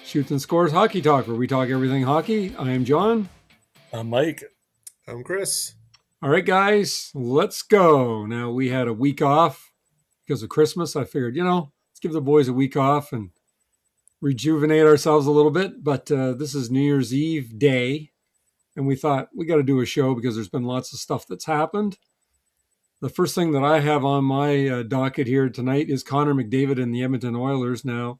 Shoots and Scores Hockey Talk, where we talk everything hockey. I am John. I'm Mike. I'm Chris. All right, guys, let's go. Now, we had a week off because of Christmas. I figured, let's give the boys a week off and rejuvenate ourselves a little bit. But this is New Year's Eve day, and we thought we got to do a show because there's been lots of stuff that's happened. The first thing that I have on my docket here tonight is Connor McDavid and the Edmonton-Oilers. Now,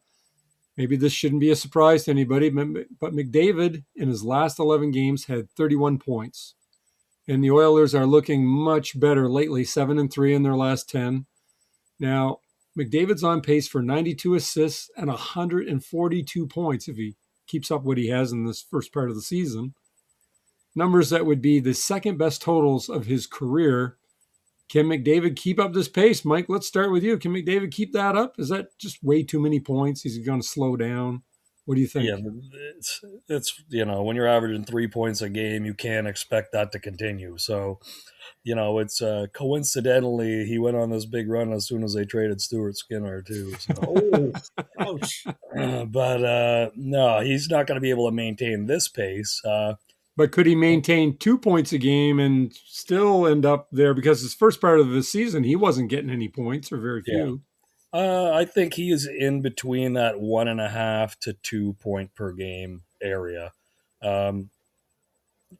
maybe this shouldn't be a surprise to anybody, but McDavid in his last 11 games had 31 points. And the Oilers are looking much better lately, 7-3 in their last 10. Now, McDavid's on pace for 92 assists and 142 points if he keeps up what he has in this first part of the season. Numbers that would be the second best totals of his career. Can McDavid keep up this pace? Mike, let's start with you. Can McDavid keep that up? Is that just way too many points? He's going to slow down. What do you think? Yeah, it's when you're averaging 3 points a game, you can't expect that to continue. So, it's coincidentally he went on this big run as soon as they traded Stuart Skinner too. So. Ouch. But no, he's not going to be able to maintain this pace. But could he maintain 2 points a game and still end up there? Because his first part of the season, he wasn't getting any points or very few. I think he is in between that 1.5 to 2 point per game area. And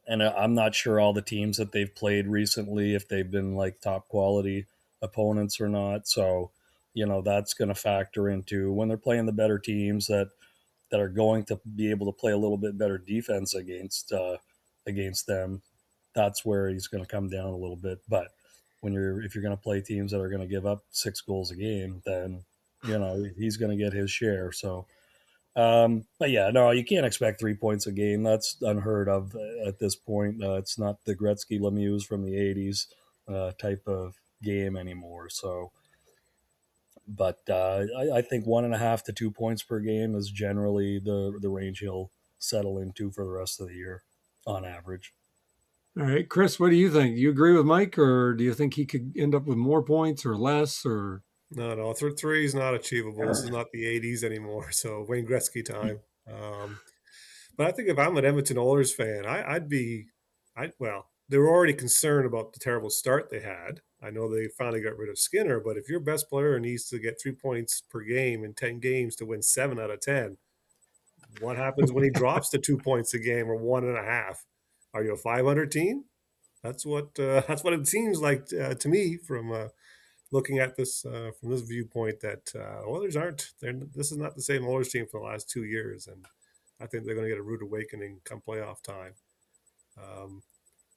I'm not sure all the teams that they've played recently, if they've been like top quality opponents or not. So, that's going to factor into when they're playing the better teams that are going to be able to play a little bit better defense against them. That's where he's going to come down a little bit. But if you're going to play teams that are going to give up 6 goals a game, then he's going to get his share. So, but yeah, no, you can't expect 3 points a game. That's unheard of at this point. It's not the Gretzky Lemieux from the '80s type of game anymore. So. But I think 1.5 to 2 points per game is generally the range he'll settle into for the rest of the year on average. All right, Chris, what do you think? Do you agree with Mike, or do you think he could end up with more points or less? Or No, three is not achievable. This is not the '80s anymore. So Wayne Gretzky time. But I think if I'm an Edmonton Oilers fan, they were already concerned about the terrible start they had. I know they finally got rid of Skinner, but if your best player needs to get 3 points per game in 10 games to win 7 out of 10, what happens when he drops to 2 points a game or 1.5? Are you a 500 team? That's what it seems like to me from looking at this from this viewpoint. That Oilers aren't. This is not the same Oilers team for the last 2 years, and I think they're going to get a rude awakening come playoff time.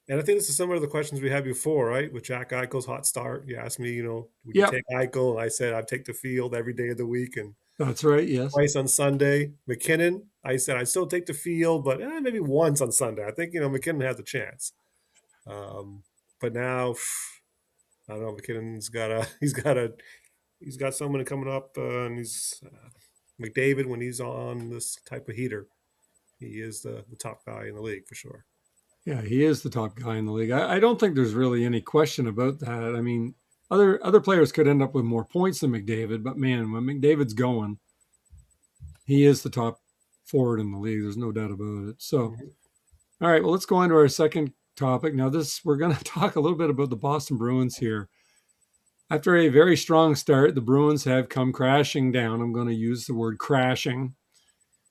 And I think this is similar to the questions we had before, right? With Jack Eichel's hot start. You asked me, would you take Eichel? And I said I'd take the field every day of the week. And that's right, yes. Twice on Sunday. McKinnon, I said I'd still take the field, but maybe once on Sunday. I think, McKinnon has a chance. But now, I don't know, McKinnon's he's got someone coming up, and he's McDavid when he's on this type of heater. He is the top guy in the league for sure. Yeah, he is the top guy in the league. I don't think there's really any question about that. I mean, other players could end up with more points than McDavid, but man, when McDavid's going, he is the top forward in the league. There's no doubt about it. So, all right, well, let's go on to our second topic. Now, we're going to talk a little bit about the Boston Bruins here. After a very strong start, the Bruins have come crashing down. I'm going to use the word crashing.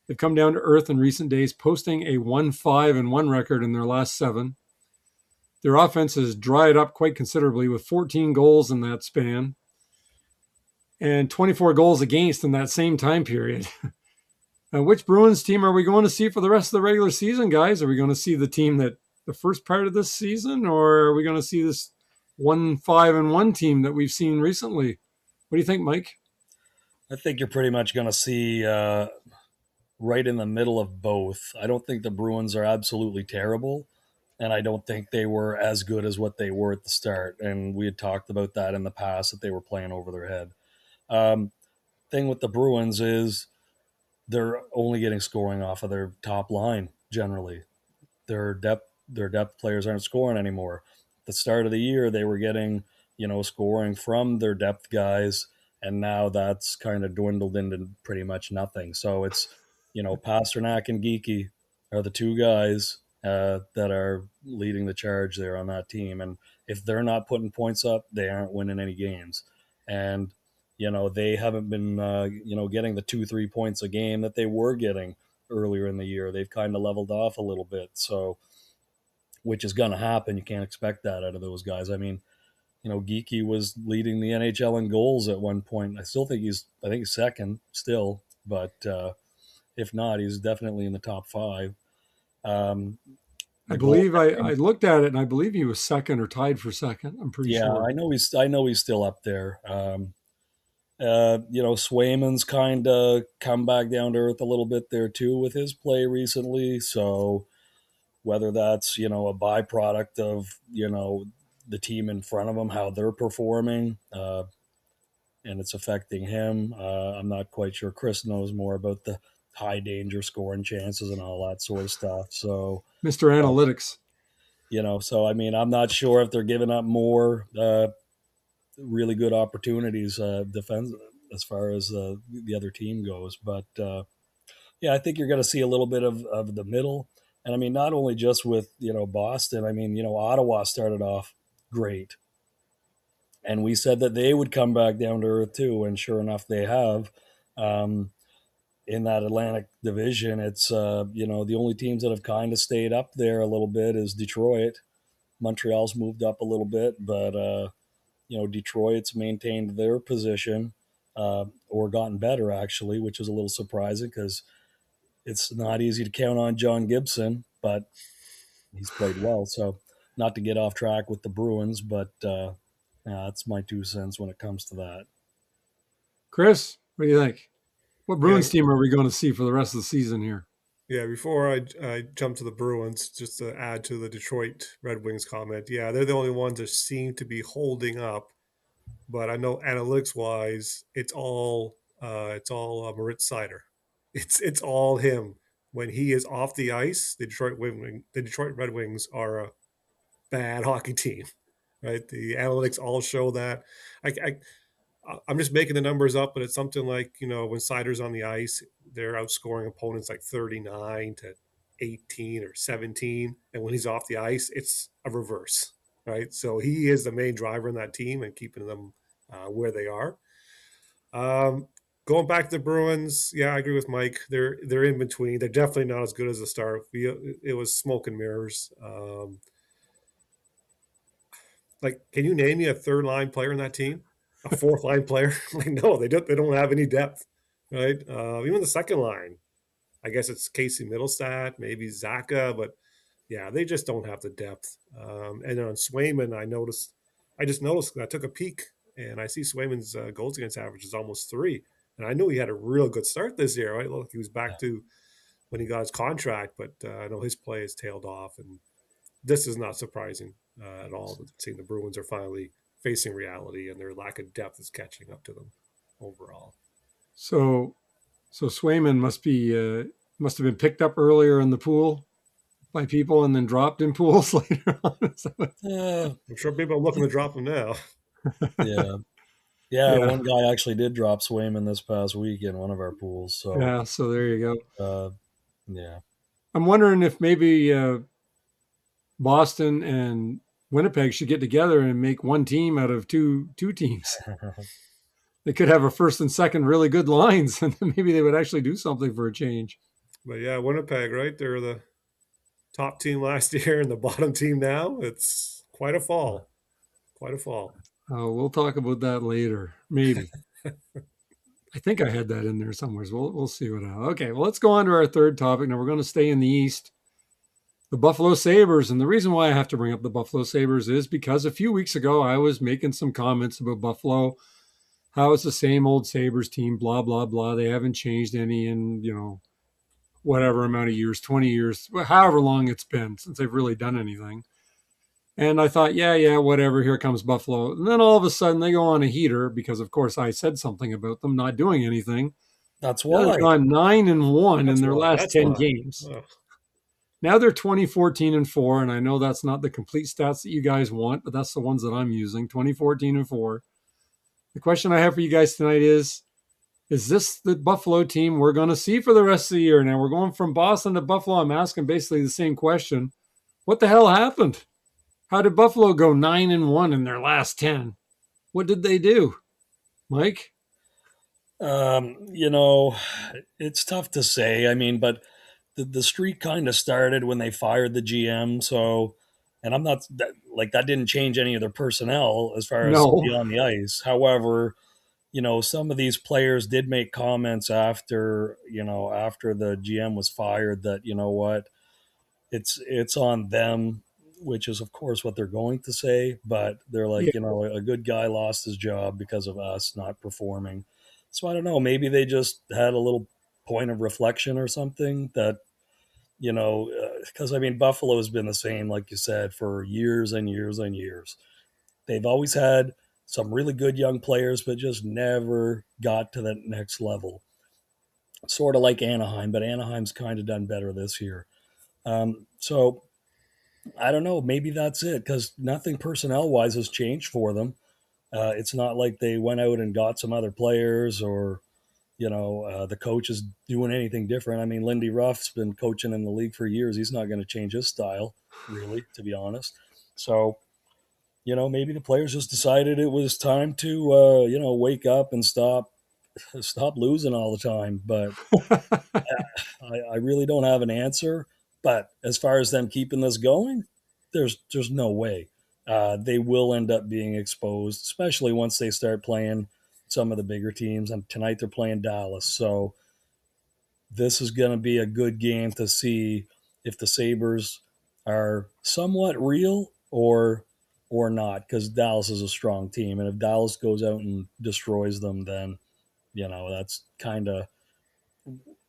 They've come down to earth in recent days, posting a 1-5-1 record in their last 7. Their offense has dried up quite considerably with 14 goals in that span and 24 goals against in that same time period. Which Bruins team are we going to see for the rest of the regular season, guys? Are we going to see the team that the first part of this season, or are we going to see this 1-5-1 team that we've seen recently? What do you think, Mike? I think you're pretty much going to see right in the middle of both. I don't think the Bruins are absolutely terrible, and I don't think they were as good as what they were at the start. And we had talked about that in the past, that they were playing over their head. Thing with the Bruins is they're only getting scoring off of their top line generally. Their depth players aren't scoring anymore. At the start of the year, they were getting, scoring from their depth guys, and now that's kind of dwindled into pretty much nothing. So it's Pasternak and Geeky are the two guys that are leading the charge there on that team. And if they're not putting points up, they aren't winning any games. And, they haven't been, getting the 2-3 points a game that they were getting earlier in the year. They've kind of leveled off a little bit. So, which is going to happen. You can't expect that out of those guys. I mean, Geeky was leading the NHL in goals at one point. I think he's second still, but if not, he's definitely in the top 5. I believe I looked at it, and I believe he was second or tied for second. I'm pretty sure. Yeah, I know he's still up there. Swayman's kind of come back down to earth a little bit there too with his play recently. So whether that's a byproduct of the team in front of him, how they're performing, and it's affecting him, I'm not quite sure. Chris knows more about the high danger scoring chances and all that sort of stuff. So Mr. Analytics, so I mean, I'm not sure if they're giving up more really good opportunities defense as far as the other team goes, but I think you're going to see a little bit of the middle. And I mean, not only just with Boston. I mean, Ottawa started off great, and we said that they would come back down to earth too, and sure enough, they have. In that Atlantic division, it's the only teams that have kind of stayed up there a little bit is Detroit. Montreal's moved up a little bit, but Detroit's maintained their position or gotten better actually, which is a little surprising because it's not easy to count on John Gibson, but he's played well. So not to get off track with the Bruins, but that's my 2 cents when it comes to that. Chris, what do you think? What Bruins team are we going to see for the rest of the season here? Yeah, before I jump to the Bruins, just to add to the Detroit Red Wings comment, yeah, they're the only ones that seem to be holding up. But I know analytics-wise, it's all Moritz Seider. It's all him. When he is off the ice, the Detroit Red Wings are a bad hockey team, right? The analytics all show that. I'm just making the numbers up, but it's something like, when Seider's on the ice, they're outscoring opponents like 39 to 18 or 17. And when he's off the ice, it's a reverse, right? So he is the main driver in that team and keeping them where they are. Going back to the Bruins, yeah, I agree with Mike. They're in between. They're definitely not as good as the start. It was smoke and mirrors. Can you name me a third line player in that team? A fourth line player? No, they don't have any depth, right? Even the second line, I guess it's Casey Middlestat, maybe Zaka, but yeah, they just don't have the depth. And then on Swayman, I just noticed, I took a peek and I see Swayman's goals against average is almost 3. And I knew he had a real good start this year, right? Look, he was back to when he got his contract, but I know his play has tailed off. And this is not surprising at all. Seeing the Bruins are finally facing reality and their lack of depth is catching up to them overall. So Swayman must have been picked up earlier in the pool by people and then dropped in pools later on. I'm sure people are looking to drop him now. Yeah, one guy actually did drop Swayman this past week in one of our pools. So so there you go. I'm wondering if maybe Boston and Winnipeg should get together and make one team out of two teams. They could have a first and second really good lines, and then maybe they would actually do something for a change. But yeah, Winnipeg, right? They're the top team last year and the bottom team now. It's quite a fall. Quite a fall. Oh, we'll talk about that later, maybe. I think I had that in there somewhere. So we'll see what happens. Okay, well, let's go on to our third topic. Now we're going to stay in the East. The Buffalo Sabres. And the reason why I have to bring up the Buffalo Sabres is because a few weeks ago I was making some comments about Buffalo, how it's the same old Sabres team, blah, blah, blah. They haven't changed any in, whatever amount of years, 20 years, however long it's been since they've really done anything. And I thought, yeah, whatever, here comes Buffalo. And then all of a sudden they go on a heater because, of course, I said something about them not doing anything. That's why. They've gone 9-1 in their last 10 games. Ugh. Now they're 20-14-4, and I know that's not the complete stats that you guys want, but that's the ones that I'm using, 20-14-4. The question I have for you guys tonight is, is this the Buffalo team we're going to see for the rest of the year? Now we're going from Boston to Buffalo. I'm asking basically the same question. What the hell happened? How did Buffalo go 9-1 in their last 10? What did they do, Mike? You know, it's tough to say. I mean, but the streak kind of started when they fired the GM. So, and I'm not like that didn't change any of their personnel as far as No. beyond the ice. However, you know, some of these players did make comments after, you know, after the GM was fired that, you know what, it's on them, which is of course what they're going to say, but they're Yeah. like, you know, a good guy lost his job because of us not performing. So I don't know, maybe they just had a little point of reflection or something that, you know, because I mean, Buffalo has been the same, like you said, for years and years and years. They've always had some really good young players, but just never got to that next level. Sort of like Anaheim, but Anaheim's kind of done better this year. So I don't know. Maybe that's it because nothing personnel wise has changed for them. It's not like they went out and got some other players or, you know, the coach is doing anything different. I mean, Lindy Ruff's been coaching in the league for years. He's not going to change his style, really, to be honest. So, you know, maybe the players just decided it was time to, you know, wake up and stop losing all the time. But I really don't have an answer. But as far as them keeping this going, there's no way. They will end up being exposed, especially once they start playing some of the bigger teams. And tonight they're playing Dallas. So this is going to be a good game to see if the Sabres are somewhat real or not, because Dallas is a strong team. And if Dallas goes out and destroys them, then, you know, that's kind of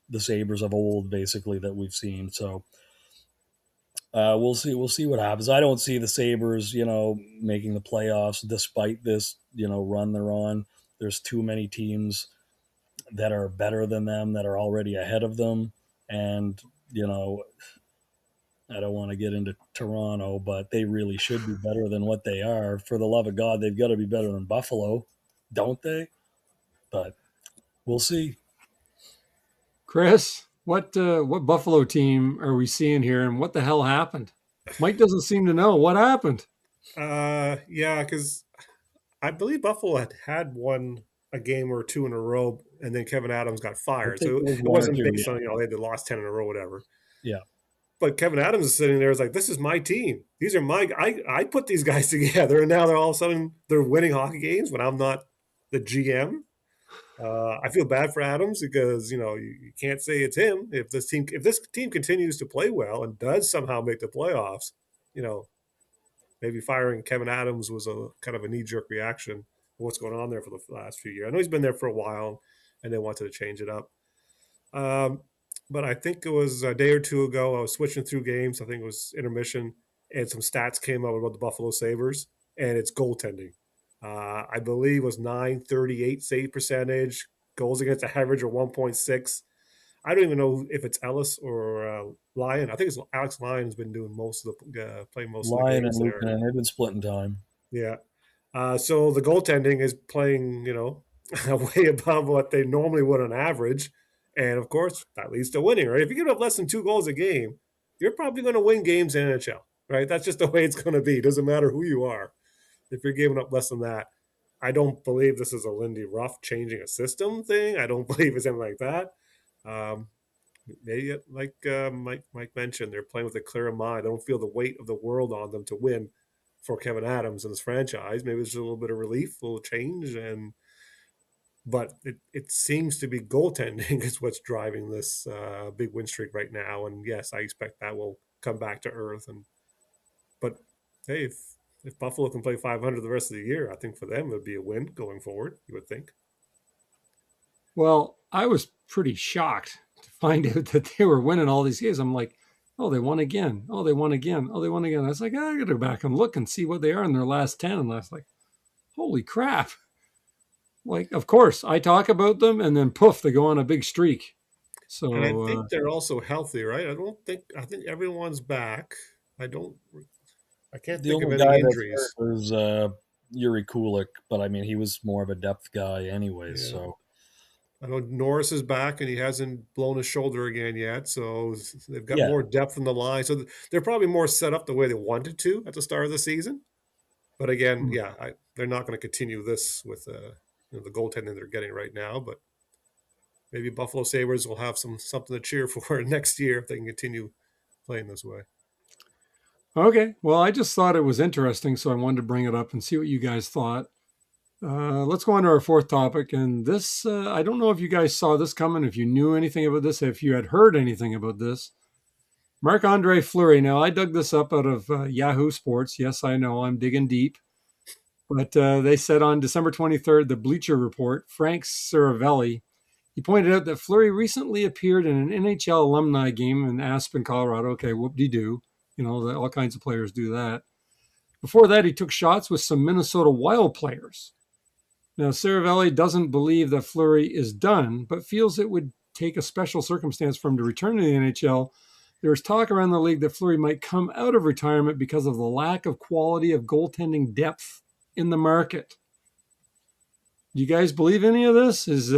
the Sabres of old, basically, that we've seen. So we'll see. We'll see what happens. I don't see the Sabres, you know, making the playoffs despite this, you know, run they're on. There's too many teams that are better than them that are already ahead of them, and you know, I don't want to get into Toronto, but they really should be better than what they are. For the love of God, they've got to be better than Buffalo, don't they? But we'll see. Chris, what Buffalo team are we seeing here, and what the hell happened? Mike doesn't seem to know what happened. Yeah, because I believe Buffalo had won a game or two in a row, and then Kevin Adams got I fired. think So there's it one or wasn't two. based Yeah. on, they lost 10 in a row, whatever. Yeah. But Kevin Adams is sitting there is like, this is my team. These are I put these guys together, and now they're all of a sudden they're winning hockey games when I'm not the GM. I feel bad for Adams because you can't say it's him if this team continues to play well and does somehow make the playoffs. You know, maybe firing Kevin Adams was a kind of a knee jerk reaction. What's going on there for the last few years? I know he's been there for a while, and they wanted to change it up. Um, but I think it was a day or two ago. I was switching through games. I think it was intermission, and some stats came up about the Buffalo Sabres, and it's goaltending. I believe it was 938 save percentage, goals against average of 1.6. I don't even know if it's Ellis or Lyon. I think it's Alex Lyon has been doing playing most of the Lyon and games there. Luukkonen, they've been splitting time. Yeah. So the goaltending is playing, way above what they normally would on average. And of course, that leads to winning, right? If you give up less than 2 goals a game, you're probably going to win games in NHL, right? That's just the way it's going to be. It doesn't matter who you are. If you're giving up less than that, I don't believe this is a Lindy Ruff changing a system thing. I don't believe it's anything like that. Um, Maybe like Mike mentioned, they're playing with a clear mind. They don't feel the weight of the world on them to win for Kevin Adams and his franchise. Maybe it's a little bit of relief, a little change, but it seems to be goaltending is what's driving this big win streak right now. And yes, I expect that will come back to earth. But hey, if Buffalo can play 500 the rest of the year, I think for them it would be a win going forward. You would think. Well, I was pretty shocked to find out that they were winning all these games. I'm like, oh, they won again. Oh, they won again. Oh, they won again. I was like, I got to go back and look and see what they are in their last 10. And I was like, holy crap. Like, of course, I talk about them and then poof, they go on a big streak. So, And I think they're also healthy, right? I think everyone's back. I can't The think of only any guy that's injuries. hurt was Yuri Kulik, but I mean, he was more of a depth guy anyway. Yeah. So I know Norris is back and he hasn't blown his shoulder again yet, so they've got Yeah. more depth in the line. So they're probably more set up the way they wanted to at the start of the season. But again, yeah, they're not going to continue this with the goaltending they're getting right now. But maybe Buffalo Sabres will have something to cheer for next year if they can continue playing this way. Okay. Well, I just thought it was interesting, so I wanted to bring it up and see what you guys thought. Let's go on to our fourth topic. And this, I don't know if you guys saw this coming, if you knew anything about this, if you had heard anything about this. Marc-Andre Fleury. Now, I dug this up out of Yahoo Sports. Yes, I know, I'm digging deep. But they said on December 23rd, the Bleacher Report, Frank Saravelli, he pointed out that Fleury recently appeared in an NHL alumni game in Aspen, Colorado. Okay, whoop-de-doo. You know, all kinds of players do that. Before that, he took shots with some Minnesota Wild players. Now, Saravelli doesn't believe that Fleury is done, but feels it would take a special circumstance for him to return to the NHL. There is talk around the league that Fleury might come out of retirement because of the lack of quality of goaltending depth in the market. Do you guys believe any of this? Is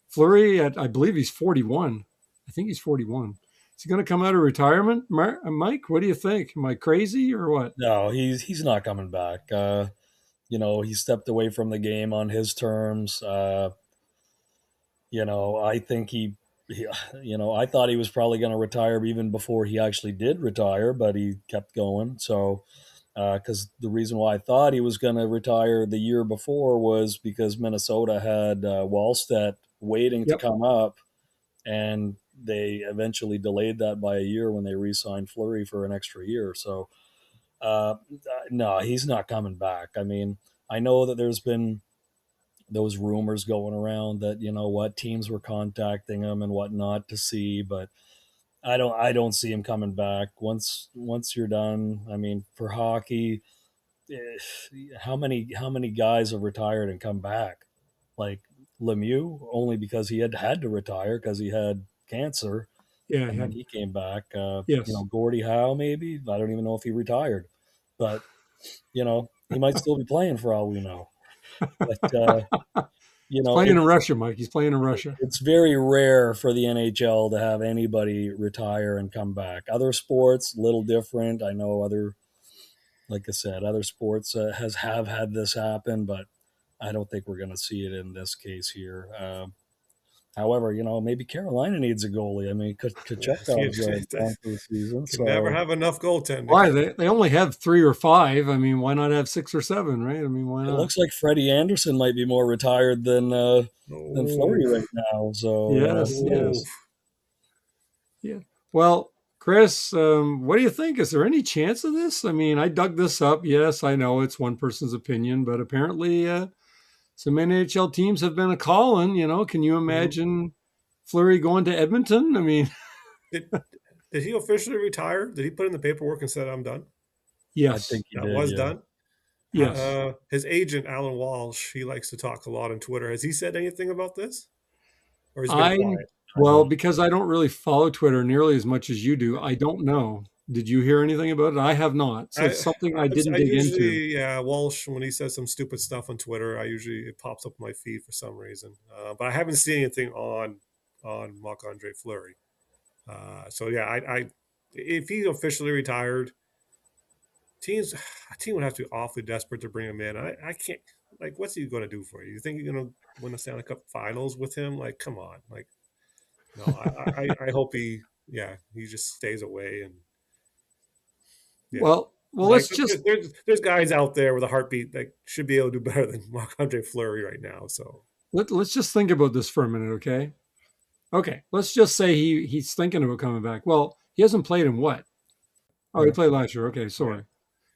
Fleury I believe he's 41. I think he's 41. Is he going to come out of retirement? Mike, what do you think? Am I crazy or what? No, he's not coming back. He stepped away from the game on his terms. I think I thought he was probably going to retire even before he actually did retire, but he kept going. So, because the reason why I thought he was going to retire the year before was because Minnesota had Wallstedt waiting to come up, and they eventually delayed that by a year when they re-signed Fleury for an extra year. So, no, he's not coming back. I mean, I know that there's been those rumors going around that teams were contacting him and whatnot to see, but I don't see him coming back once you're done. I mean, for hockey, how many guys have retired and come back? Like Lemieux, only because he had to retire because he had cancer. Yeah, And then he came back. yes. Gordie Howe, maybe. I don't even know if he retired, but he might still be playing for all we know. But He's playing in Russia, Mike. He's playing in Russia. It's very rare for the NHL to have anybody retire and come back. Other sports, a little different. I know like I said, other sports have had this happen, but I don't think we're going to see it in this case here. However, maybe Carolina needs a goalie. I mean, Kachevkov's gone for the season. Can never have enough goaltending. Why? They only have 3 or 5. I mean, why not have 6 or 7, right? I mean, why not? It looks like Freddie Anderson might be more retired than Fleury right now. So yes. Yeah. Well, Chris, what do you think? Is there any chance of this? I mean, I dug this up. Yes, I know it's one person's opinion, but apparently some NHL teams have been a calling. Can you imagine Fleury going to Edmonton? I mean, did he officially retire? Did he put in the paperwork and said, "I'm done"? Yes, I think that was done. Yes. His agent Alan Walsh, he likes to talk a lot on Twitter. Has he said anything about this, or has he been quiet? Well, because I don't really follow Twitter nearly as much as you do, I don't know. Did you hear anything about it? I have not. So it's something I didn't dig into. Yeah, Walsh, when he says some stupid stuff on Twitter, it pops up on my feed for some reason. But I haven't seen anything on Marc-Andre Fleury. So yeah, if he officially retired, a team would have to be awfully desperate to bring him in. I can't. Like, what's he going to do for you? You think you're going to win the Stanley Cup Finals with him? Like, come on. Like, no. I hope he just stays away and. Yeah. Well, let's just. There's guys out there with a heartbeat that should be able to do better than Marc-Andre Fleury right now. So let's just think about this for a minute, okay? Okay, let's just say he's thinking about coming back. Well, he hasn't played in what? Oh, he played last year. Okay, sorry. Yeah.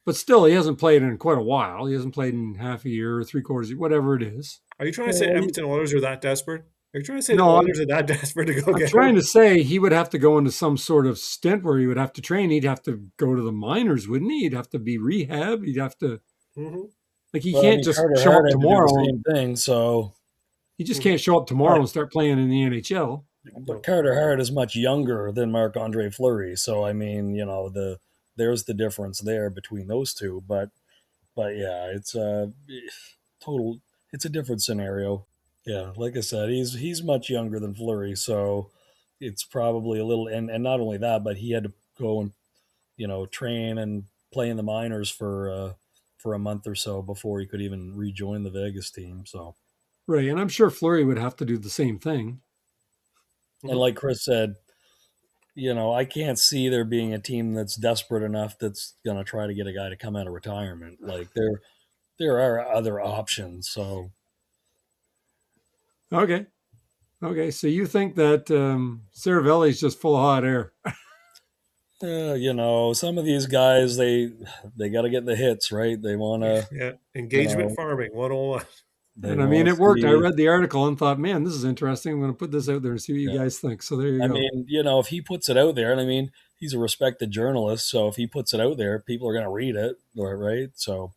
But still, he hasn't played in quite a while. He hasn't played in half a year or 3/4, whatever it is. Are you trying to say Edmonton-Oliers are that desperate? Are you trying to say the Oilers are that desperate to go get him? I'm trying to say he would have to go into some sort of stint where he would have to train. He'd have to go to the minors, wouldn't he? He'd have to be rehab. He'd have to like he can't just show up tomorrow. Same thing, so he just can't show up tomorrow and start playing in the NHL. But Carter Hart is much younger than Marc-Andre Fleury, so I mean, there's the difference there between those two. But yeah, it's a different scenario. Yeah, like I said, he's much younger than Fleury, so it's probably a little. And not only that, but he had to go and train and play in the minors for a month or so before he could even rejoin the Vegas team. So, Right. And I'm sure Fleury would have to do the same thing. and like Chris said, I can't see there being a team that's desperate enough that's going to try to get a guy to come out of retirement. Like there are other options. So, Okay. Okay. So you think that Cervelli is just full of hot air? some of these guys they got to get the hits, right? They want to, Yeah, you engagement know, farming 101. they And I want mean, to it worked. I see. read the article and thought, man, this is interesting. I'm going to put this out there and see what you Yeah. guys think. So there you I go. mean, if he puts it out there, and I mean, he's a respected journalist, so if he puts it out there, people are going to read it, right? So,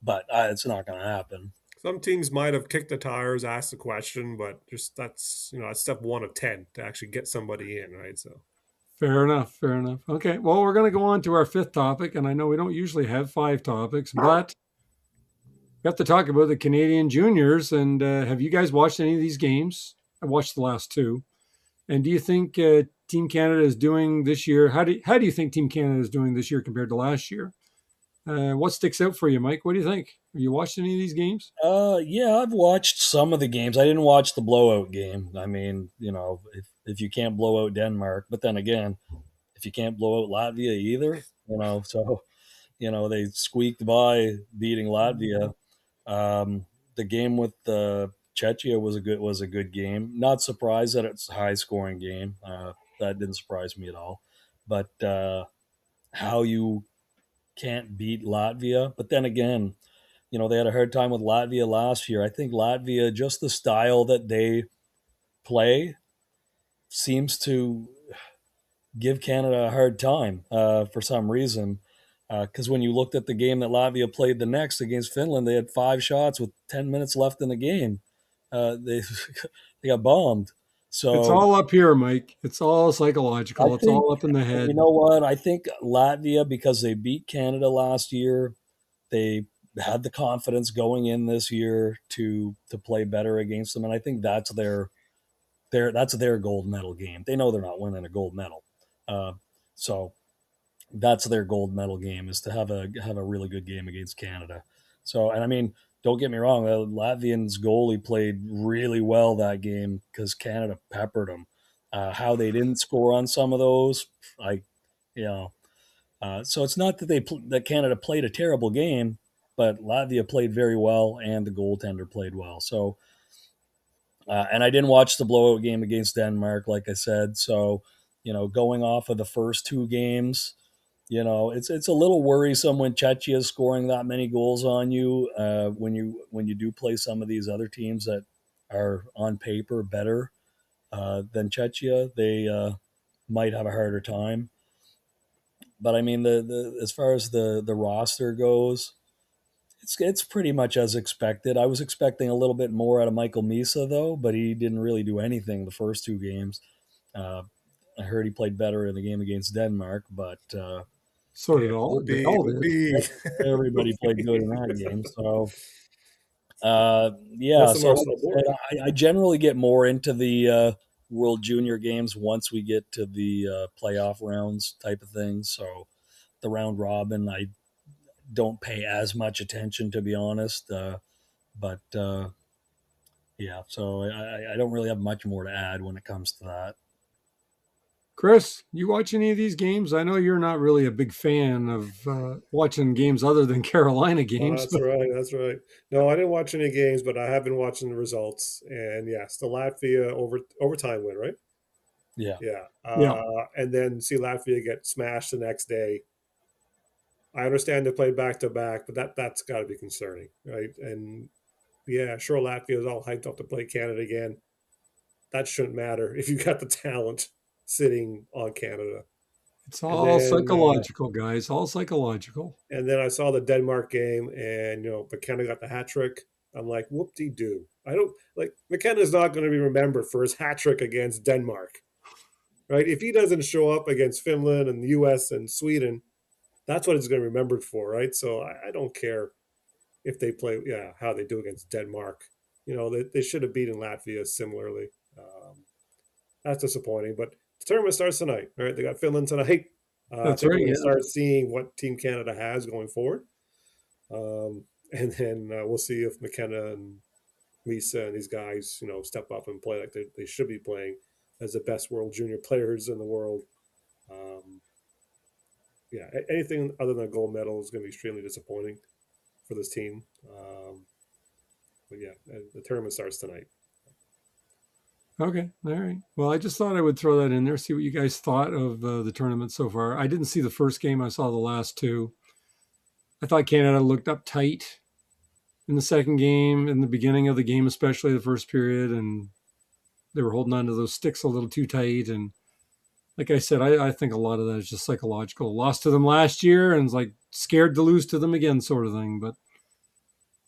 but it's not going to happen. Some teams might have kicked the tires, asked the question, but just that's step 1 of 10 to actually get somebody in, right? So Fair enough. Fair enough. Okay. Well, we're going to go on to our fifth topic. And I know we don't usually have 5 topics, but we have to talk about the Canadian juniors. And have you guys watched any of these games? I watched the last two. And do you think Team Canada is doing this year? How do you think Team Canada is doing this year compared to last year? What sticks out for you, Mike? What do you think? Have you watched any of these games? Yeah, I've watched some of the games. I didn't watch the blowout game. I mean, if you can't blow out Denmark, but then again, if you can't blow out Latvia either, so they squeaked by beating Latvia. The game with Czechia was a good game. Not surprised that it's a high scoring game. That didn't surprise me at all. But how you can't beat Latvia, but then again, they had a hard time with Latvia last year. I think Latvia, just the style that they play, seems to give Canada a hard time for some reason. Because when you looked at the game that Latvia played the next against Finland, they had 5 shots with 10 minutes left in the game. They they got bombed. It's So all up here, Mike. It's all I psychological. It's think all up in the you head. know what? I think Latvia, because they beat Canada last year, they had the confidence going in this year to play better against them, and I think that's their gold medal game. They know they're not winning a gold medal, so that's their gold medal game, is to have a really good game against Canada. So, and I mean, don't get me wrong, the Latvians goalie played really well that game because Canada peppered them. How they didn't score on some of those, I, you know, so it's not that that Canada played a terrible game, but Latvia played very well and the goaltender played well. So, and I didn't watch the blowout game against Denmark, like I said. So, going off of the first 2 games, it's a little worrisome when Czechia is scoring that many goals on you. When you do play some of these other teams that are on paper better than Czechia, they might have a harder time. But I mean, the as far as the roster goes, it's pretty much as expected. I was expecting a little bit more out of Michael Misa though, but he didn't really do anything the first 2 games. Uh, I heard he played better in the game against Denmark, but So yeah, did all. They whoopee, all did. whoopee. everybody played good in that game. So What's yeah, the so marks like on I the board? said, I generally get more into the World Junior games once we get to the playoff rounds type of thing. So the round robin, I don't pay as much attention, to be honest. But yeah, so I don't really have much more to add when it comes to that. Chris, you watch any of these games? I know you're not really a big fan of watching games other than Carolina Oh, games, that's but right. That's right. No, I didn't watch any games, but I have been watching the results. And yes, the Latvia overtime win, right? Yeah. Yeah. yeah, And then see Latvia get smashed the next day. I understand they played back to back, but that's got to be concerning, right? And yeah, sure, Latvia is all hyped up to play Canada again. That shouldn't matter if you got the talent sitting on Canada. it's And all then psychological, guys. All psychological. I saw the Denmark game, and McKenna got the hat trick. I'm like, whoop de doo. I don't like McKenna's not going to be remembered for his hat trick against Denmark, right? If he doesn't show up against Finland and the U.S. and Sweden, that's what he's going to be remembered for, right? So I don't care if they play, yeah, how they do against Denmark. they should have beaten Latvia similarly. That's disappointing, but the tournament starts tonight. All right, they got Finland tonight. I That's think right. we're going Yeah. to start seeing what Team Canada has going forward, and then we'll see if McKenna and Lisa and these guys, step up and play like they should be playing as the best world junior players in the world. Um, yeah, anything other than a gold medal is going to be extremely disappointing for this team. But yeah, the tournament starts tonight. Okay. All right. Well, I just thought I would throw that in there, see what you guys thought of the tournament so far. I didn't see the first game. I saw the last two. I thought Canada looked uptight in the second game, in the beginning of the game, especially the first period, and they were holding on to those sticks a little too tight. And like I said, I think a lot of that is just psychological. Lost to them last year and it's like scared to lose to them again, sort of thing. But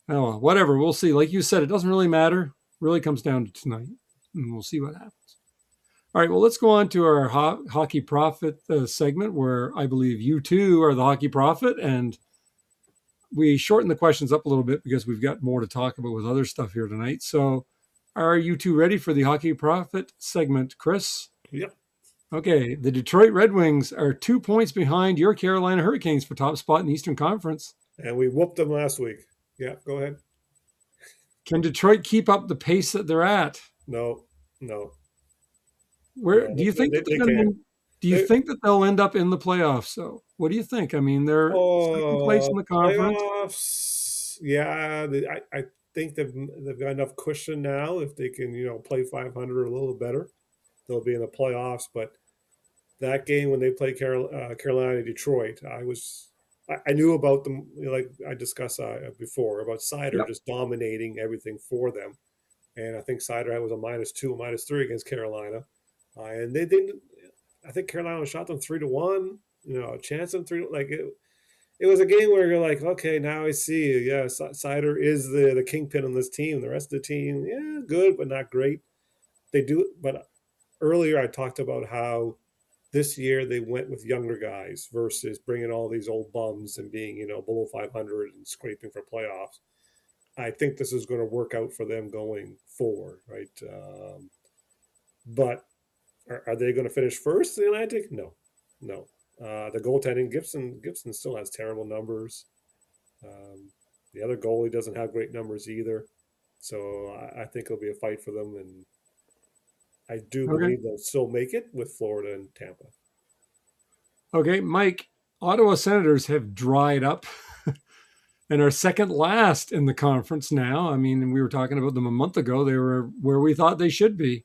oh, whatever. We'll see. Like you said, it doesn't really matter. It really comes down to tonight, and we'll see what happens. All right. Well, let's go on to our hockey profit segment, where I believe you two are the hockey prophet, and we shortened the questions up a little bit because we've got more to talk about with other stuff here tonight. So, are you two ready for the hockey profit segment, Chris? Yep. Okay, the Detroit Red Wings are 2 points behind your Carolina Hurricanes for top spot in the Eastern Conference. And we whooped them last week. Yeah, go ahead. Can Detroit keep up the pace that they're at? No. Where do you think that they're going to? Do you think that they'll end up in the playoffs? So, what do you think? I mean, they're second place in the conference. Playoffs. Yeah, I think they've got enough cushion now. If they can, play 500 or a little better, they'll be in the playoffs. But that game when they played Carolina, Detroit, I knew about them, like I discussed before, about Seider just dominating everything for them. And I think Seider was a -2, -3 against Carolina. And they didn't. I think Carolina shot them 3-1. A chance of 3. Like it was a game where you're like, okay, now I see. Yeah, Seider is the kingpin on this team. The rest of the team, yeah, good but not great. They do. But earlier I talked about how this year they went with younger guys versus bringing all these old bums and being below 500 and scraping for playoffs. I think this is going to work out for them going forward, right? But are they going to finish first in the Atlantic? No. The goaltending, Gibson still has terrible numbers. The other goalie doesn't have great numbers either. So I think it'll be a fight for them, and I do believe they'll still make it with Florida and Tampa. Okay, Mike, Ottawa Senators have dried up and are second last in the conference now. I mean, we were talking about them a month ago. They were where we thought they should be.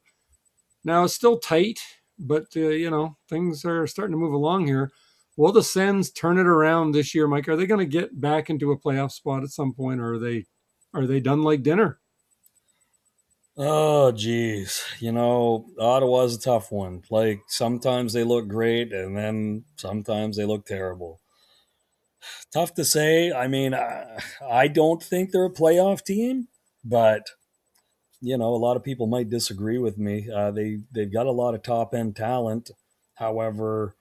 Now it's still tight, but things are starting to move along here. Will the Sens turn it around this year, Mike? Are they going to get back into a playoff spot at some point, or are they done like dinner? Oh, geez. Ottawa's a tough one. Like, sometimes they look great, and then sometimes they look terrible. Tough to say. I mean, I don't think they're a playoff team, but a lot of people might disagree with me. They've got a lot of top end talent. However,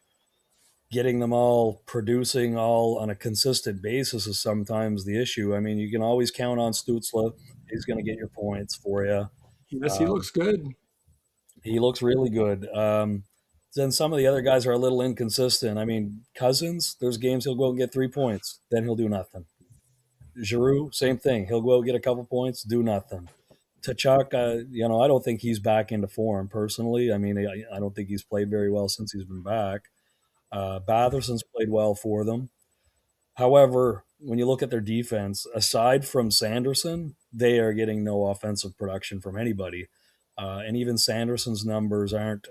getting them all producing all on a consistent basis is sometimes the issue. I mean, you can always count on Stützle. He's going to get your points for you. Yes, he looks good. He looks really good. Then some of the other guys are a little inconsistent. I mean, Cousins, there's games he'll go out and get 3 points, then he'll do nothing. Giroux, same thing. He'll go out and get a couple points, do nothing. Tkachuk, I don't think he's back into form personally. I mean, I don't think he's played very well since he's been back. Batherson's played well for them. However, when you look at their defense, aside from Sanderson, they are getting no offensive production from anybody. And even Sanderson's numbers aren't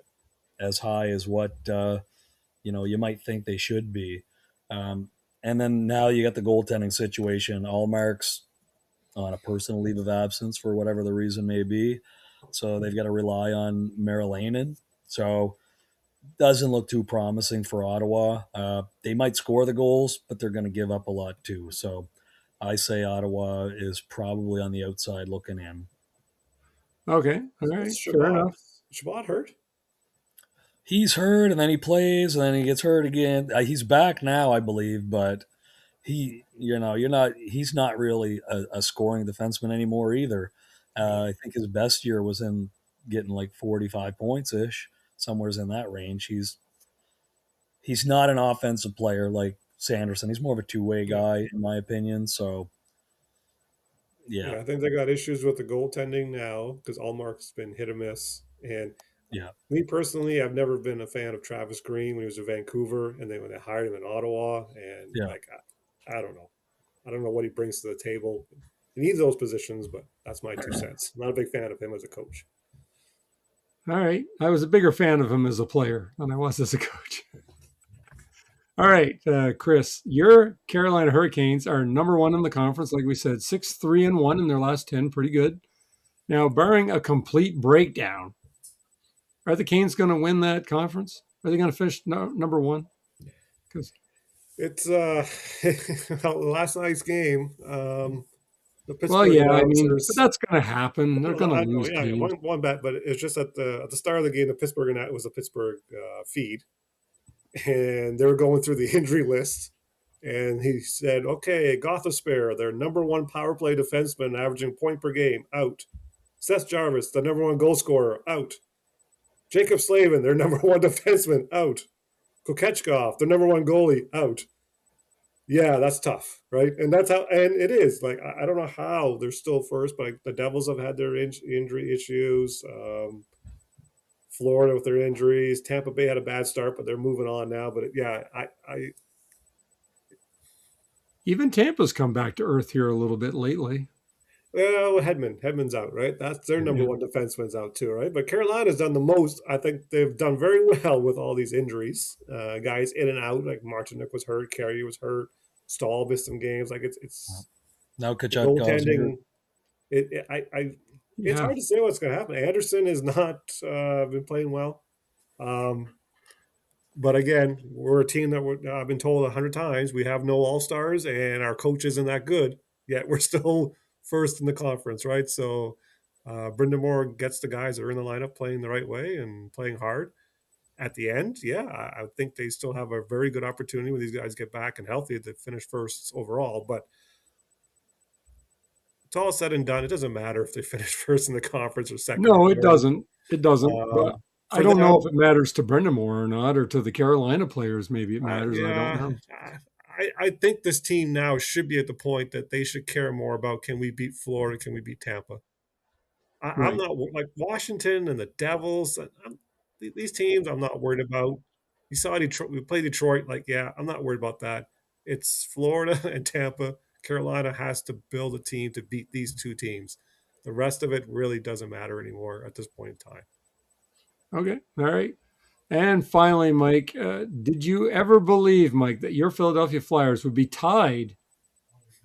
as high as what you might think they should be. And then now you got the goaltending situation. Allmark's on a personal leave of absence for whatever the reason may be. So they've got to rely on Marilainen. So doesn't look too promising for Ottawa. They might score the goals, but they're going to give up a lot too. So I say Ottawa is probably on the outside looking in. Okay. All right. Fair enough. Chabot hurt? He's hurt, and then he plays, and then he gets hurt again. He's back now, I believe, but he's not really a scoring defenseman anymore either. I think his best year was in getting like 45 points ish, somewhere's in that range. He's not an offensive player like Sanderson. He's more of a two-way Yeah. guy, in my opinion. So, yeah, Yeah, I think they got issues with the goaltending now because Allmark's been hit or miss. And yeah, me personally, I've never been a fan of Travis Green when he was in Vancouver, and then when they hired him in Ottawa, and yeah. like I don't know, I don't know what he brings to the table. He needs those positions, but that's my 2 cents. I'm not a big fan of him as a coach. All right. I was a bigger fan of him as a player than I was as a coach. All right, Chris, your Carolina Hurricanes are number one in the conference. Like we said, 6-3-1 in their last 10. Pretty good. Now, barring a complete breakdown, are the Canes going to win that conference? Are they going to finish number one? Because It's well, last night's game. The well, Pittsburgh yeah, I mean, but announcers. that's going to happen. They're going I to know, lose yeah, yeah, games. one bet, but it's just at the start of the game, the Pittsburgh it was a Pittsburgh feed, and they were going through the injury list, and he said, "Okay, Gostisbehere, their number one power play defenseman, averaging point per game, out. Seth Jarvis, the number one goal scorer, out. Jacob Slavin, their number one defenseman, out. Kokechkov, their number one goalie, out." Yeah, that's tough, right? And that's how, and it is. Like I don't know how they're still first, but the Devils have had their injury issues. Florida with their injuries. Tampa Bay had a bad start, but they're moving on now. But yeah, Even Tampa's come back to earth here a little bit lately. well, Hedman's out, right? That's their number Yeah. one defenseman's out too, right? But Carolina's done the most. I think they've done very well with all these injuries. Guys in and out, like Martinic was hurt, Carey was hurt, Stahl missed some games. Like it's Now the Kachutkov's here. goaltending. It's Yeah. hard to say what's going to happen. Anderson has not been playing well. But again, we're a team that I've been told 100 times we have no all stars and our coach isn't that good. Yet we're still first in the conference, right? So Brendan Moore gets the guys that are in the lineup playing the right way and playing hard. At the end, yeah, I think they still have a very good opportunity when these guys get back and healthy to finish first overall. But it's all said and done. It doesn't matter if they finish first in the conference or second or No, it third. doesn't. It doesn't. But I For don't know them, if it matters to Brendamore or not, or to the Carolina players. Maybe it matters. I don't yeah, know. I think this team now should be at the point that they should care more about can we beat Florida, can we beat Tampa. I'm Right. not like Washington and the Devils. These teams, I'm not worried about. You saw Detroit. We play Detroit. Like, yeah, I'm not worried about that. It's Florida and Tampa. Carolina has to build a team to beat these two teams. The rest of it really doesn't matter anymore at this point in time. Okay. All right. And finally, Mike, did you ever believe, Mike, that your Philadelphia Flyers would be tied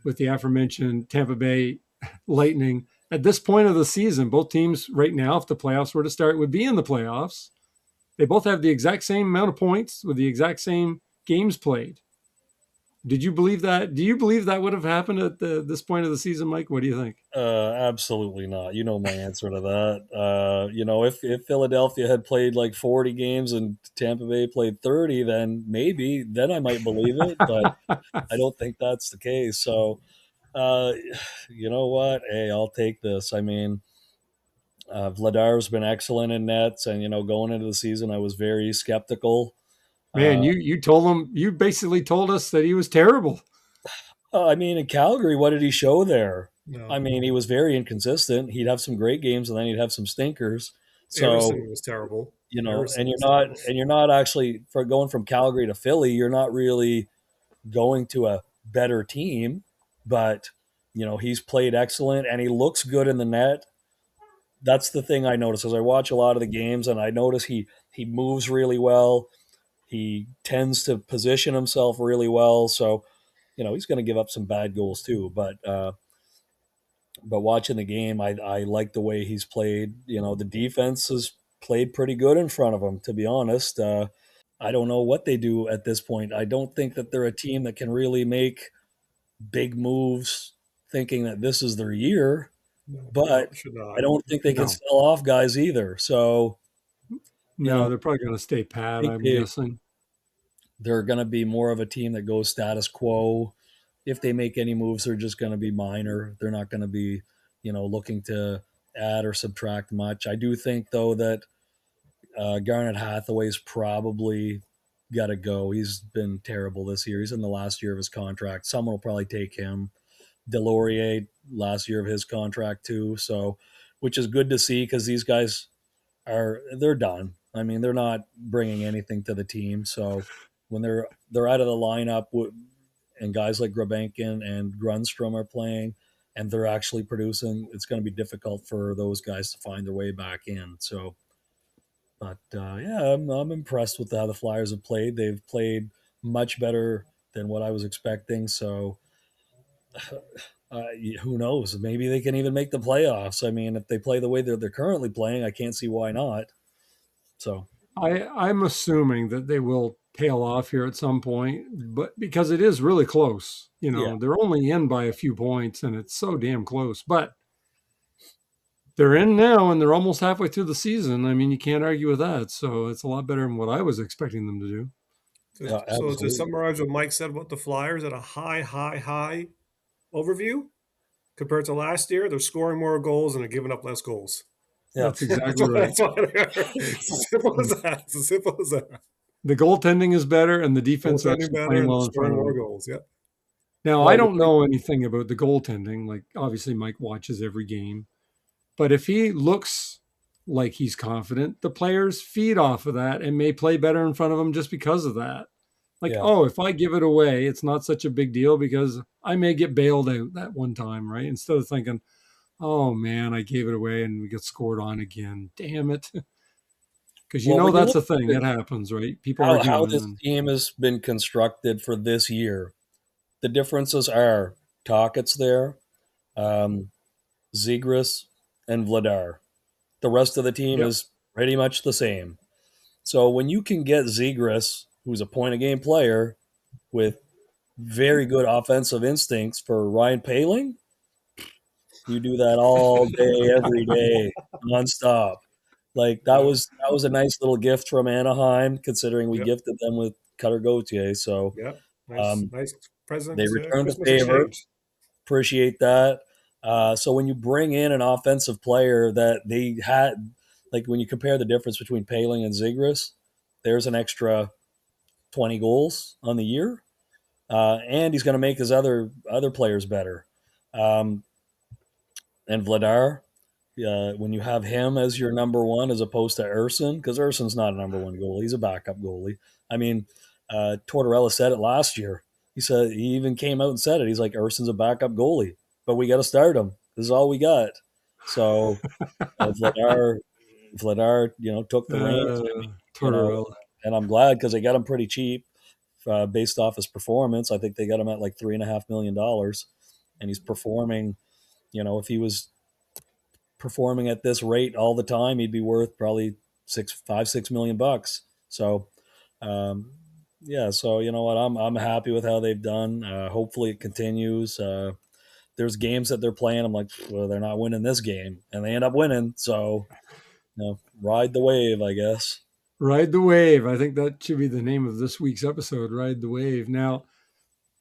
with the aforementioned Tampa Bay Lightning at this point of the season? Both teams right now, if the playoffs were to start, would be in the playoffs. They both have the exact same amount of points with the exact same games played. Did you believe that? Do you believe that would have happened at this point of the season, Mike? What do you think? Absolutely not. You know my answer to that. If Philadelphia had played like 40 games and Tampa Bay played 30, then I might believe it, but I don't think that's the case. So, uh, you know what? Hey, I'll take this. I mean, Vladar's been excellent in nets, and going into the season, I was very skeptical. Man, Uh, you told him, you basically told us that he was terrible. I mean, in Calgary, what did he show there? I No, mean, he was very inconsistent. He'd have some great games, and then he'd have some stinkers. So, Emerson was terrible. and Emerson you're was not terrible. and you're not actually, for going from Calgary to Philly, you're not really going to a better team, but he's played excellent and he looks good in the net. That's the thing I notice as I watch a lot of the games, and I notice he moves really well. He tends to position himself really well. So, he's going to give up some bad goals too, but watching the game, I like the way he's played. The defense has played pretty good in front of him, to be honest. I don't know what they do at this point. I don't think that they're a team that can really make big moves thinking that this is their year, No, but should I not. don't think they can No, sell off guys either. So, no, I they're probably going to stay pat, think I'm guessing. they're going to be more of a team that goes status quo. If they make any moves, they're just going to be minor. They're not going to be, looking to add or subtract much. I do think, though, that Garnet Hathaway's probably got to go. He's been terrible this year. He's in the last year of his contract. Someone will probably take him. Delorier, last year of his contract too. So, which is good to see because these guys they're done. I mean, they're not bringing anything to the team. So when they're out of the lineup, and guys like Grabenkin and Grunstrom are playing, and they're actually producing, it's going to be difficult for those guys to find their way back in. So, but yeah, I'm impressed with how the Flyers have played. They've played much better than what I was expecting. So uh, who knows? Maybe they can even make the playoffs. I mean, if they play the way they're currently playing, I can't see why not. So I'm assuming that they will tail off here at some point, but because it is really close, yeah, they're only in by a few points and it's so damn close, but they're in now and they're almost halfway through the season. I mean, you can't argue with that. So it's a lot better than what I was expecting them to do. So to absolutely. summarize what Mike said about the Flyers, at a high overview, compared to last year, they're scoring more goals and they're giving up less goals. Yeah, That's exactly right. That's what it's as simple as that. It's as simple as that. The goaltending is better and the defense are Goaltending actually better playing and well in front scoring of more them. goals. Yeah. Now, I well, don't know anything about the goaltending. Like, obviously, Mike watches every game. But if he looks like he's confident, the players feed off of that and may play better in front of him just because of that. Like, yeah. oh, if I give it away, it's not such a big deal because I may get bailed out that one time, right? Instead of thinking, oh man, I gave it away and we get scored on again. Damn it. Because Well, when you that's look a thing. at It happens, right? People are how human. this And team has been constructed for this year, the differences are Tockett's there, um, Zegras, and Vladar. The rest of the team Yep. is pretty much the same. So when you can get Zegras, who's a point a game player with very good offensive instincts for Ryan Paling, you do that all day, every day, nonstop. Like Yep. that was a nice little gift from Anaheim, considering we Yep. gifted them with Cutter Gauthier. So Yep. Nice, um, nice they present, returned the Christmas favor. exchange. Appreciate that. So when you bring in an offensive player that they had, like when you compare the difference between Paling and Zegras, there's an extra 20 goals on the year, and he's going to make his other players better. Um, and Vladar, when you have him as your number one as opposed to Urson, because Urson's not a number one goalie, he's a backup goalie. I mean, Tortorella said it last year. He said he even came out and said it. He's like, Urson's a backup goalie, but we got to start him. This is all we got. So Vladar, took the reins, you know, Tortorella. and I'm glad because they got him pretty cheap based off his performance. I think they got him at like $3.5 million, and he's performing. If he was performing at this rate all the time, he'd be worth probably $6 million. So, um, yeah. So you know what? I'm happy with how they've done. Hopefully it continues. There's games that they're playing. I'm like, well, they're not winning this game, and they end up winning. So, ride the wave, I guess. Ride the wave. I think that should be the name of this week's episode. Ride the wave. Now,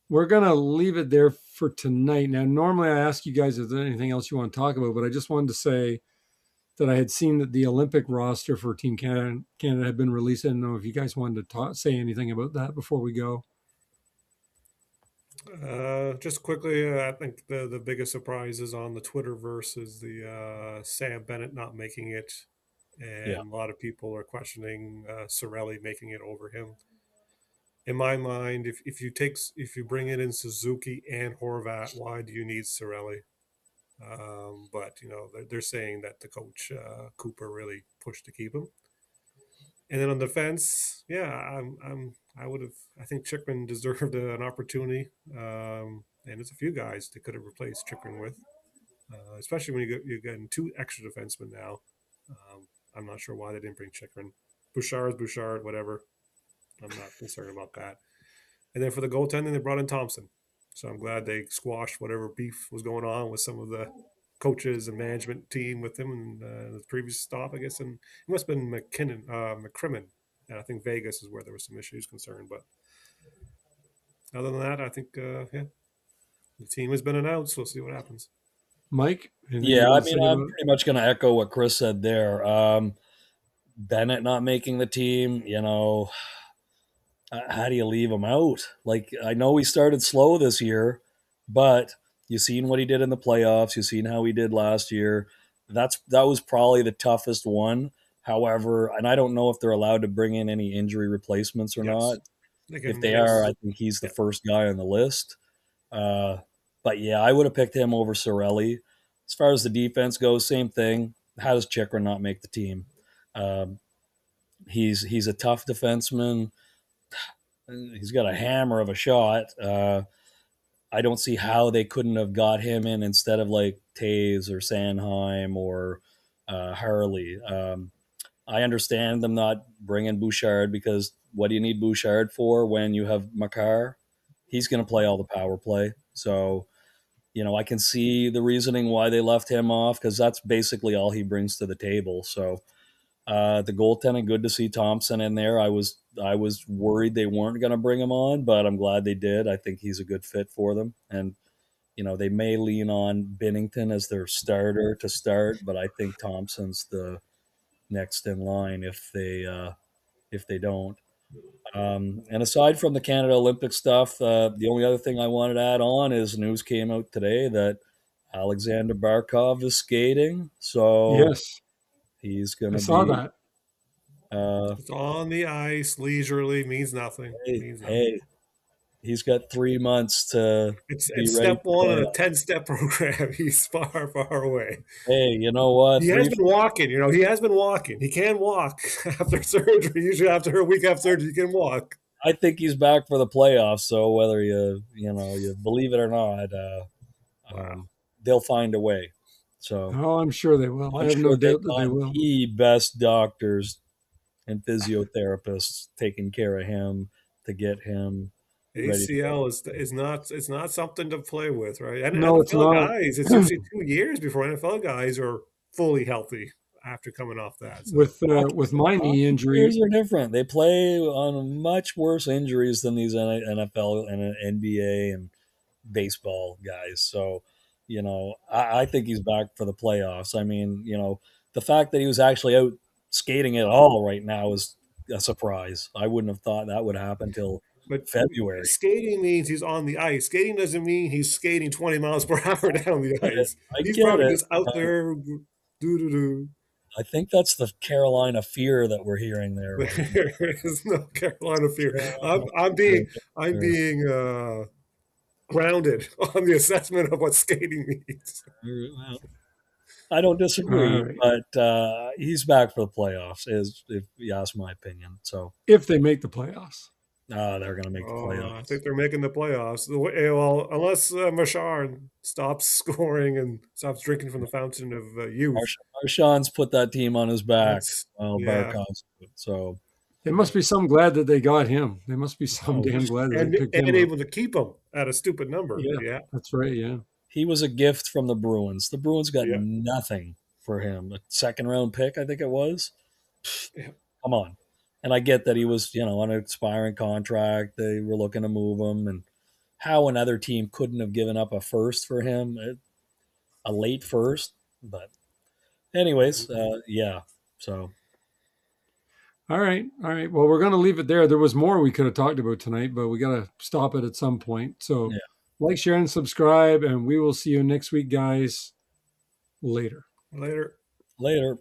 we're going to leave it there for tonight. Now, normally I ask you guys if there's anything else you want to talk about, but I just wanted to say that I had seen that the Olympic roster for Team Canada had been released. I don't know if you guys wanted to say anything about that before we go. Just quickly, I think the biggest surprise is on the Twitterverse is the Sam Bennett not making it, Yeah. and a lot of people are questioning Cirelli making it over him. In my mind, if you bring in Suzuki and Horvat, why do you need Cirelli? But they're saying that the coach Cooper really pushed to keep him. And then on defense, yeah, I think Chickman deserved an opportunity, and there's a few guys they could have replaced Chickman with, especially when you're getting two extra defensemen now. I'm not sure why they didn't bring Chickman. Bouchard, whatever. I'm not concerned about that. And then for the goaltending, they brought in Thompson. So I'm glad they squashed whatever beef was going on with some of the coaches and management team with him in the previous stop, I guess. And it must have been McCrimmon. And I think Vegas is where there were some issues concerned. But other than that, I think, the team has been announced. We'll see what happens. Mike, anything you Yeah, I want to mean, say I'm about it? pretty much going to echo what Chris said there. Bennett not making the team, how do you leave him out? Like, I know he started slow this year, but you've seen what he did in the playoffs. You've seen how he did last year. That was probably the toughest one. However, and I don't know if they're allowed to bring in any injury replacements or Yes. not. If they are, I think he's the Yeah. first guy on the list. But yeah, I would have picked him over Sorelli. As far as the defense goes, same thing. How does Chikrin not make the team? Um, he's a tough defenseman. He's got a hammer of a shot. I don't see how they couldn't have got him in instead of like Taves or Sanheim or Harley. I understand them not bringing Bouchard because what do you need Bouchard for when you have Makar? He's going to play all the power play. So, I can see the reasoning why they left him off because that's basically all he brings to the table. So, the goaltending, good to see Thompson in there. I was worried they weren't going to bring him on, but I'm glad they did. I think he's a good fit for them, and they may lean on Binnington as their starter to start, but I think Thompson's the next in line if they don't. And aside from the Canada Olympic stuff, the only other thing I wanted to add on is news came out today that Alexander Barkov is skating, so Yes, he's going I to saw be. that. It's on the ice leisurely, means nothing. Means nothing. Hey, he's got 3 months to It's be ready step to one play. in a 10-step program. He's far, far away. Hey, you know what? He has been walking. He has been walking. He can walk after surgery. Usually after a week after surgery, he can walk. I think he's back for the playoffs. So whether you believe it or not, they'll find a way. So Oh, I'm sure they will. I I'm have no sure they've doubt that they got will. the best doctors and physiotherapists taking care of him to get him ready to go. ACL is not something to play with, right? And No, it's NFL not. guys, it's usually 2 years before NFL guys are fully healthy after coming off that. So With my knee injury, Players are different. They play on much worse injuries than these NFL and NBA and baseball guys. So, I think he's back for the playoffs. I mean, the fact that he was actually out skating at all right now is a surprise. I wouldn't have thought that would happen till but February. skating means he's on the ice. Skating doesn't mean he's skating 20 miles per hour down the ice. I He's get probably it. just out there doo-doo-doo. I think that's the Carolina fear that we're hearing there. Right now. There is no Carolina fear. I'm being grounded on the assessment of what skating means. Well, I don't disagree, All right. but he's back for the playoffs, if you ask my opinion. So if they make the playoffs. they're going to make the playoffs. I think they're making the playoffs. Well, unless Marchand stops scoring and stops drinking from the fountain of youth. Marchand's put that team on his back. Yeah. Barkov's. So They must be some glad that they got him. They must be some damn glad that they picked him and up. able to keep him at a stupid number. Yeah. That's right. Yeah. he was a gift from the Bruins. The Bruins got Yeah. nothing for him. A second-round pick, I think it was. Yeah. Come on. And I get that he was, on an expiring contract. They were looking to move him. And how another team couldn't have given up a first for him, a late first. But anyways, yeah. So All right. Well, we're going to leave it there. There was more we could have talked about tonight, but we got to stop it at some point. So Yeah. like, share, and subscribe, and we will see you next week, guys. Later. Later. later.